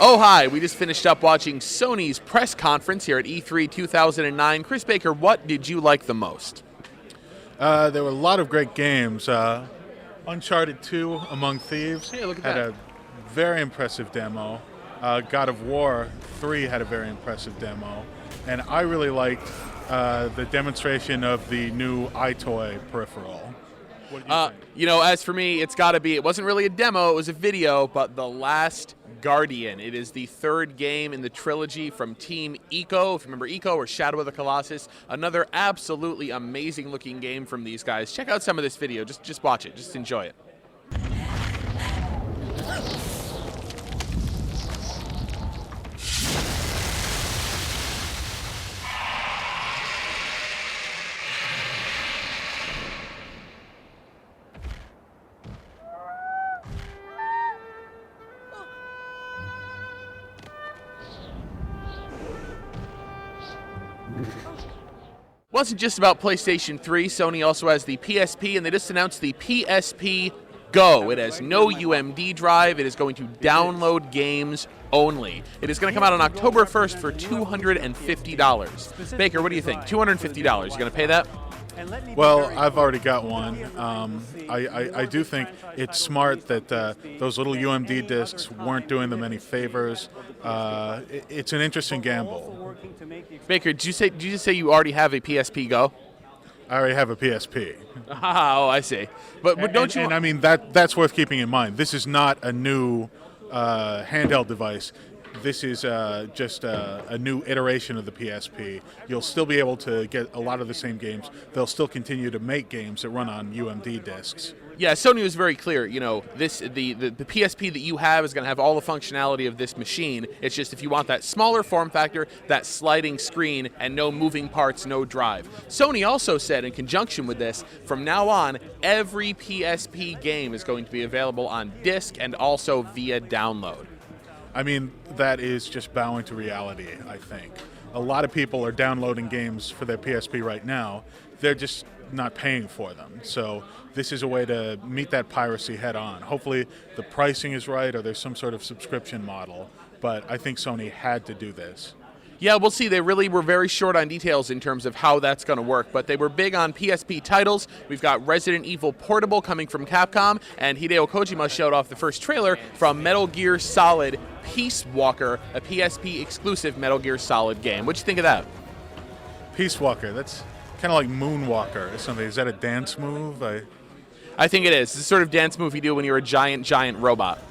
Oh, hi. We just finished up watching Sony's press conference here at E3 2009. Chris Baker, what did you like the most? There were a lot of great games. Uncharted 2, Among Thieves, Hey, look at had that. a very impressive demo. God of War 3 had a very impressive demo. And I really liked the demonstration of the new iToy peripheral. What did you think? As for me, it's got to be, it wasn't really a demo, it was a video, but The Last Guardian. It is the third game in the trilogy from Team Ico. If you remember Ico or Shadow of the Colossus, another absolutely amazing looking game from these guys. Check out some of this video. Just watch it. Just enjoy it. Wasn't just about PlayStation 3. Sony also has the PSP, and they just announced the PSP Go. It has no UMD drive. It is going to download games only. It is going to come out on October 1st for $250. Baker, what do you think? $250. You going to pay that? Well, I've already got one. I do think it's smart that those little UMD discs weren't doing them any favors. It's an interesting gamble. Baker, did you just say you already have a PSP Go? I already have a PSP. Oh, I see. But don't you? And I mean, that's worth keeping in mind. This is not a new handheld device. This is just a new iteration of the PSP. You'll still be able to get a lot of the same games. They'll still continue to make games that run on UMD discs. Yeah, Sony was very clear. The PSP that you have is going to have all the functionality of this machine. It's just if you want that smaller form factor, that sliding screen, and no moving parts, no drive. Sony also said in conjunction with this, from now on, every PSP game is going to be available on disc and also via download. I mean, that is just bowing to reality, I think. A lot of people are downloading games for their PSP right now. They're just not paying for them. So this is a way to meet that piracy head on. Hopefully the pricing is right or there's some sort of subscription model, but I think Sony had to do this. Yeah, we'll see. They really were very short on details in terms of how that's going to work, but they were big on PSP titles. We've got Resident Evil Portable coming from Capcom, and Hideo Kojima showed off the first trailer from Metal Gear Solid Peace Walker, a PSP exclusive Metal Gear Solid game. What'd you think of that? Peace Walker, that's kind of like Moonwalker or something. Is that a dance move? I think it is. It's the sort of dance move you do when you're a giant robot.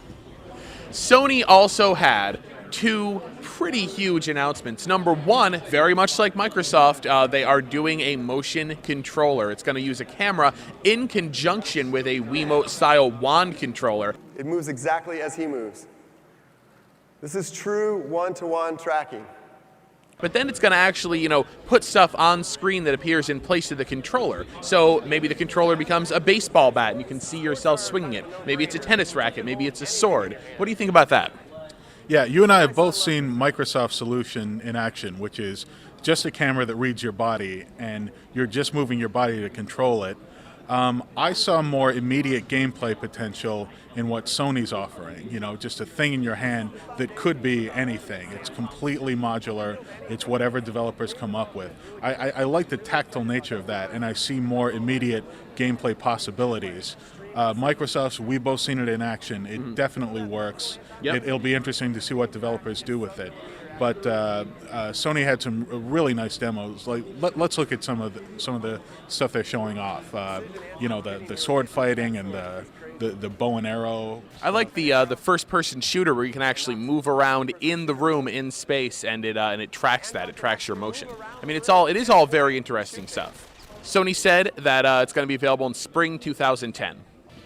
Sony also had two pretty huge announcements. Number one, very much like Microsoft, they are doing a motion controller. It's going to use a camera in conjunction with a Wiimote-style wand controller. It moves exactly as he moves. This is true one-to-one tracking. But then it's going to actually, put stuff on screen that appears in place of the controller. So maybe the controller becomes a baseball bat and you can see yourself swinging it. Maybe it's a tennis racket. Maybe it's a sword. What do you think about that? Yeah, you and I have both seen Microsoft's solution in action, which is just a camera that reads your body and you're just moving your body to control it. I saw more immediate gameplay potential in what Sony's offering, just a thing in your hand that could be anything. It's completely modular. It's whatever developers come up with. I like the tactile nature of that, and I see more immediate gameplay possibilities. Microsoft's, we've both seen it in action. It definitely works. Yep. It'll be interesting to see what developers do with it. But Sony had some really nice demos. Like let's look at some of the stuff they're showing off. The sword fighting and the bow and arrow. I like the first-person shooter where you can actually move around in the room in space, and it tracks that. It tracks your motion. I mean, it is all very interesting stuff. Sony said that it's going to be available in spring 2010.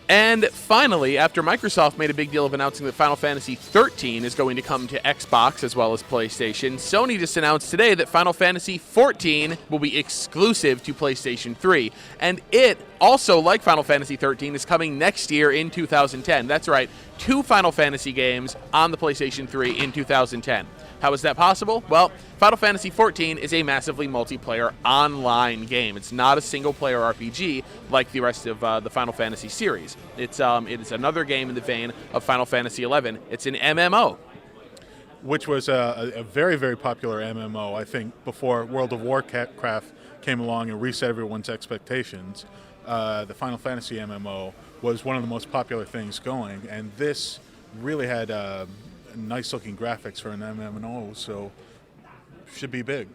And finally, after Microsoft made a big deal of announcing that Final Fantasy XIII is going to come to Xbox as well as PlayStation, Sony just announced today that Final Fantasy XIV will be exclusive to PlayStation 3. And it, also like Final Fantasy XIII, is coming next year in 2010. That's right, 2 Final Fantasy games on the PlayStation 3 in 2010. How is that possible? Well, Final Fantasy XIV is a massively multiplayer online game. It's not a single-player RPG like the rest of the Final Fantasy series. It is another game in the vein of Final Fantasy XI. It's an MMO. which was a very, very popular MMO, I think, before World of Warcraft came along and reset everyone's expectations. The Final Fantasy MMO was one of the most popular things going, and this really had nice-looking graphics for an MMO, so should be big.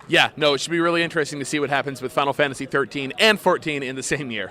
Yeah, no, it should be really interesting to see what happens with Final Fantasy 13 and 14 in the same year.